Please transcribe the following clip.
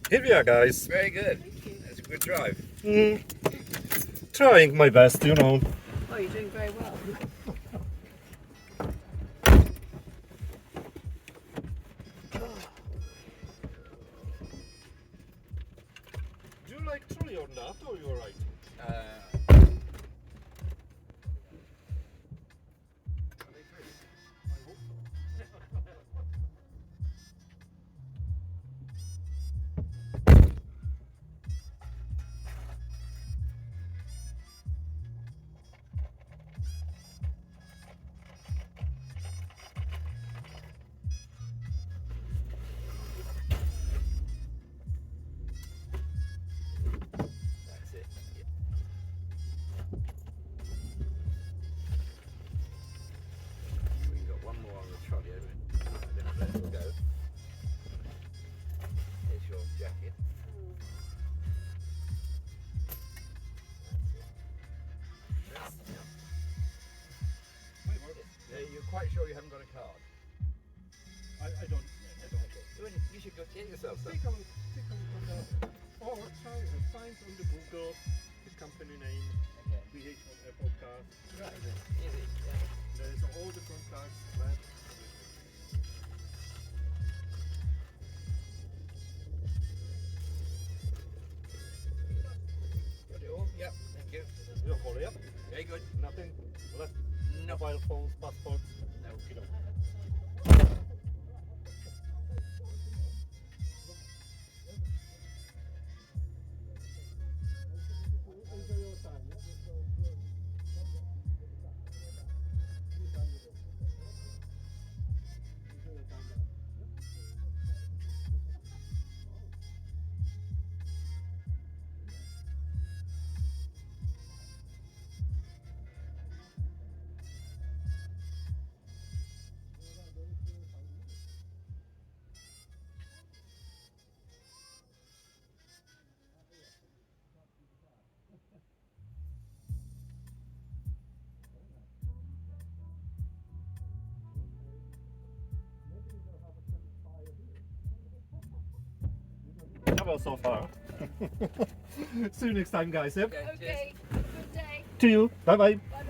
Here we are, guys. Very good. That's a good drive. Trying my best, you know. Oh, you're doing very well. Do you like trolley or not, or you're right? That's it. Yep. We've got one more on the trolley, haven't we? Then let it go. Here's your jacket. That's it. You're quite sure you haven't got a card? I don't. You should go get yourself some. Take a look on the, or try and find on the Google the company name, Okay. VH1 Air Podcast. Right. Easy. Yeah. There's all the contacts, that, Got it all? Yep. Thank you. your call, yeah? Very good. Nothing left. No. Mobile phones, passports. No. You know. Well, so far. See you next time, guys. Yep. Okay. Okay, good day. To you. Bye bye. Bye.